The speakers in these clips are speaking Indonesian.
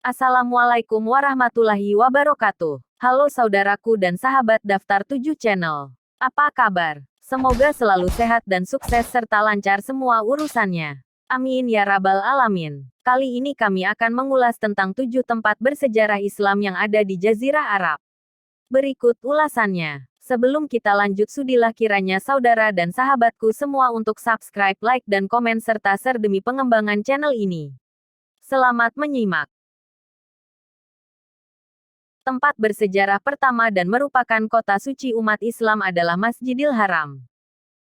Assalamualaikum warahmatullahi wabarakatuh. Halo saudaraku dan sahabat Daftar 7 Channel. Apa kabar? Semoga selalu sehat dan sukses serta lancar semua urusannya. Amin ya rabbal alamin. Kali ini kami akan mengulas tentang 7 tempat bersejarah Islam yang ada di Jazirah Arab. Berikut ulasannya. Sebelum kita lanjut, sudilah kiranya saudara dan sahabatku semua untuk subscribe, like, dan komen serta share demi pengembangan channel ini. Selamat menyimak. Tempat bersejarah pertama dan merupakan kota suci umat Islam adalah Masjidil Haram.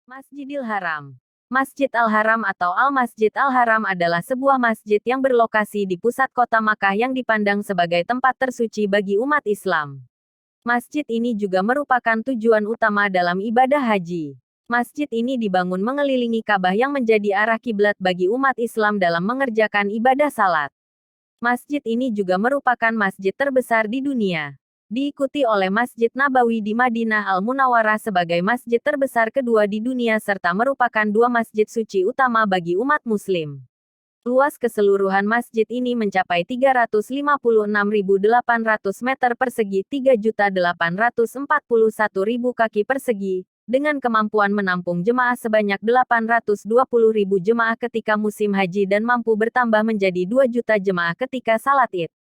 Masjidil Haram. Masjid Al-Haram atau Al-Masjid Al-Haram adalah sebuah masjid yang berlokasi di pusat kota Makkah yang dipandang sebagai tempat tersuci bagi umat Islam. Masjid ini juga merupakan tujuan utama dalam ibadah haji. Masjid ini dibangun mengelilingi Ka'bah yang menjadi arah kiblat bagi umat Islam dalam mengerjakan ibadah salat. Masjid ini juga merupakan masjid terbesar di dunia. Diikuti oleh Masjid Nabawi di Madinah Al-Munawwarah sebagai masjid terbesar kedua di dunia serta merupakan dua masjid suci utama bagi umat muslim. Luas keseluruhan masjid ini mencapai 356.800 meter persegi, 3.841.000 kaki persegi, dengan kemampuan menampung jemaah sebanyak 820.000 jemaah ketika musim haji dan mampu bertambah menjadi 2 juta jemaah ketika salat Id.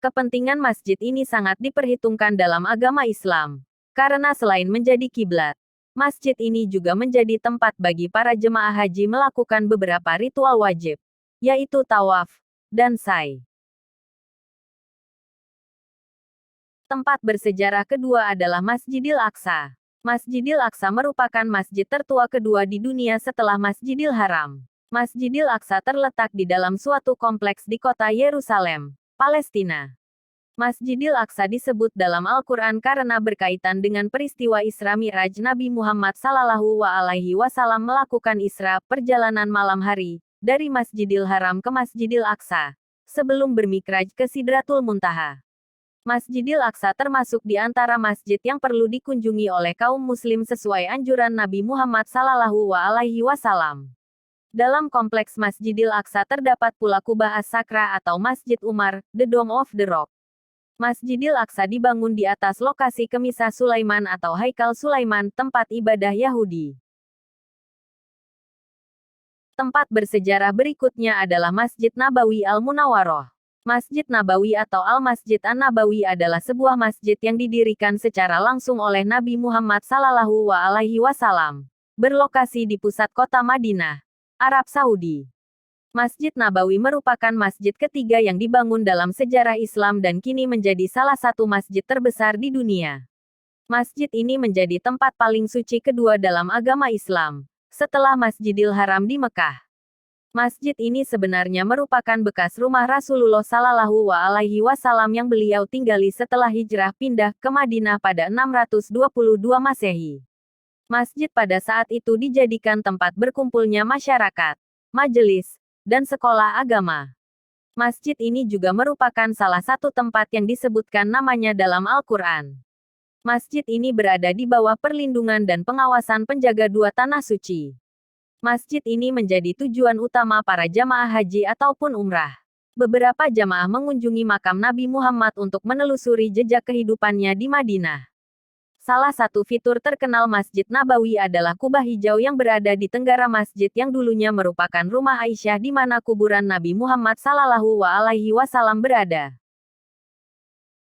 Kepentingan masjid ini sangat diperhitungkan dalam agama Islam. Karena selain menjadi kiblat, masjid ini juga menjadi tempat bagi para jemaah haji melakukan beberapa ritual wajib, yaitu tawaf dan sa'i. Tempat bersejarah kedua adalah Masjidil Aqsa. Masjidil Aqsa merupakan masjid tertua kedua di dunia setelah Masjidil Haram. Masjidil Aqsa terletak di dalam suatu kompleks di kota Yerusalem, Palestina. Masjidil Aqsa disebut dalam Al-Quran karena berkaitan dengan peristiwa Isra Mi'raj Nabi Muhammad SAW melakukan Isra, perjalanan malam hari, dari Masjidil Haram ke Masjidil Aqsa, sebelum bermikraj ke Sidratul Muntaha. Masjidil Aqsa termasuk di antara masjid yang perlu dikunjungi oleh kaum muslim sesuai anjuran Nabi Muhammad SAW. Dalam kompleks Masjidil Aqsa terdapat pula Kubah As-Sakra atau Masjid Umar, The Dome of the Rock. Masjidil Aqsa dibangun di atas lokasi Kemisah Sulaiman atau Haikal Sulaiman, tempat ibadah Yahudi. Tempat bersejarah berikutnya adalah Masjid Nabawi Al-Munawwarah. Masjid Nabawi atau Al-Masjid An-Nabawi adalah sebuah masjid yang didirikan secara langsung oleh Nabi Muhammad SAW, berlokasi di pusat kota Madinah, Arab Saudi. Masjid Nabawi merupakan masjid ketiga yang dibangun dalam sejarah Islam dan kini menjadi salah satu masjid terbesar di dunia. Masjid ini menjadi tempat paling suci kedua dalam agama Islam, setelah Masjidil Haram di Mekah. Masjid ini sebenarnya merupakan bekas rumah Rasulullah SAW yang beliau tinggali setelah hijrah pindah ke Madinah pada 622 Masehi. Masjid pada saat itu dijadikan tempat berkumpulnya masyarakat, majelis, dan sekolah agama. Masjid ini juga merupakan salah satu tempat yang disebutkan namanya dalam Al-Quran. Masjid ini berada di bawah perlindungan dan pengawasan penjaga dua tanah suci. Masjid ini menjadi tujuan utama para jamaah haji ataupun umrah. Beberapa jamaah mengunjungi makam Nabi Muhammad untuk menelusuri jejak kehidupannya di Madinah. Salah satu fitur terkenal Masjid Nabawi adalah kubah hijau yang berada di tenggara masjid yang dulunya merupakan rumah Aisyah di mana kuburan Nabi Muhammad SAW berada.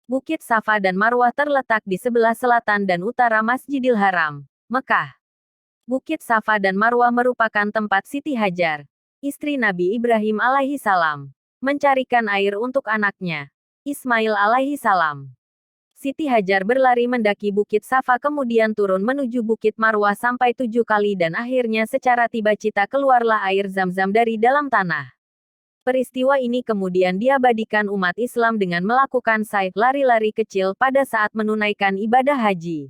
Bukit Safa dan Marwah terletak di sebelah selatan dan utara Masjidil Haram, Mekah. Bukit Safa dan Marwah merupakan tempat Siti Hajar, istri Nabi Ibrahim alaihissalam, mencarikan air untuk anaknya, Ismail alaihissalam. Siti Hajar berlari mendaki Bukit Safa kemudian turun menuju Bukit Marwah sampai 7 kali dan akhirnya secara tiba-cita keluarlah air Zam-Zam dari dalam tanah. Peristiwa ini kemudian diabadikan umat Islam dengan melakukan sa'i, lari-lari kecil pada saat menunaikan ibadah haji.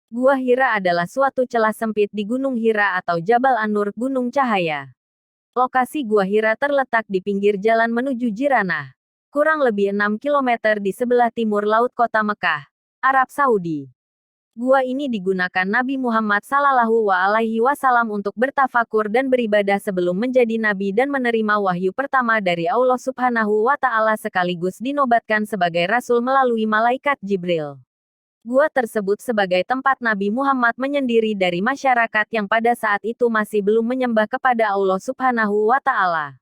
Gua Hira adalah suatu celah sempit di Gunung Hira atau Jabal An-Nur, Gunung Cahaya. Lokasi Gua Hira terletak di pinggir jalan menuju Jiranah, kurang lebih 6 km di sebelah timur laut kota Mekah, Arab Saudi. Gua ini digunakan Nabi Muhammad SAW untuk bertafakur dan beribadah sebelum menjadi nabi dan menerima wahyu pertama dari Allah Subhanahu wa Ta'ala sekaligus dinobatkan sebagai rasul melalui malaikat Jibril. Gua tersebut sebagai tempat Nabi Muhammad menyendiri dari masyarakat yang pada saat itu masih belum menyembah kepada Allah Subhanahu wa Ta'ala.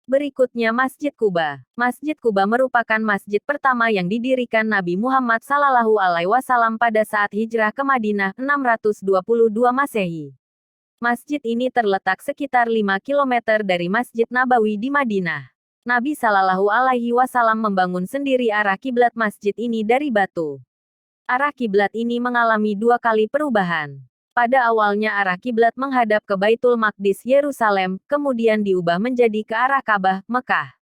Berikutnya Masjid Quba. Masjid Quba merupakan masjid pertama yang didirikan Nabi Muhammad SAW pada saat hijrah ke Madinah 622 Masehi. Masjid ini terletak sekitar 5 km dari Masjid Nabawi di Madinah. Nabi SAW membangun sendiri arah kiblat masjid ini dari batu. Arah kiblat ini mengalami 2 kali perubahan. Pada awalnya arah kiblat menghadap ke Baitul Maqdis Yerusalem, kemudian diubah menjadi ke arah Ka'bah, Mekah.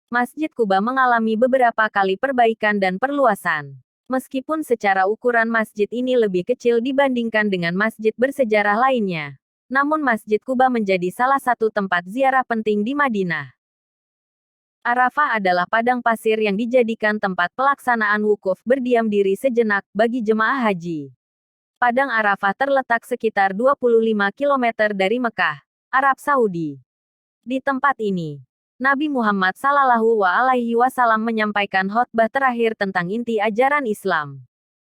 Masjid Quba mengalami beberapa kali perbaikan dan perluasan. Meskipun secara ukuran masjid ini lebih kecil dibandingkan dengan masjid bersejarah lainnya. Namun Masjid Quba menjadi salah satu tempat ziarah penting di Madinah. Arafah adalah padang pasir yang dijadikan tempat pelaksanaan wukuf berdiam diri sejenak bagi jemaah haji. Padang Arafah terletak sekitar 25 km dari Mekah, Arab Saudi. Di tempat ini, Nabi Muhammad SAW menyampaikan khotbah terakhir tentang inti ajaran Islam.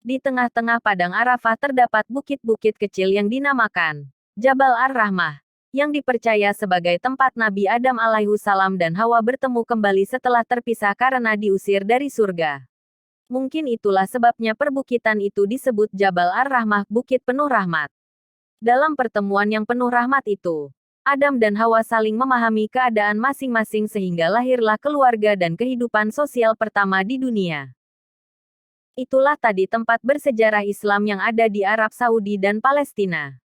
Di tengah-tengah padang Arafah terdapat bukit-bukit kecil yang dinamakan Jabal Ar-Rahmah, yang dipercaya sebagai tempat Nabi Adam alaihissalam dan Hawa bertemu kembali setelah terpisah karena diusir dari surga. Mungkin itulah sebabnya perbukitan itu disebut Jabal Ar-Rahmah, bukit penuh rahmat. Dalam pertemuan yang penuh rahmat itu, Adam dan Hawa saling memahami keadaan masing-masing sehingga lahirlah keluarga dan kehidupan sosial pertama di dunia. Itulah tadi tempat bersejarah Islam yang ada di Arab Saudi dan Palestina.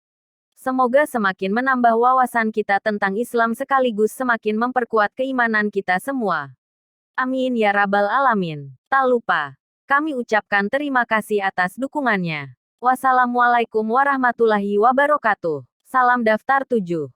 Semoga semakin menambah wawasan kita tentang Islam sekaligus semakin memperkuat keimanan kita semua. Amin ya rabbal alamin. Tak lupa, kami ucapkan terima kasih atas dukungannya. Wassalamualaikum warahmatullahi wabarakatuh. Salam daftar 7.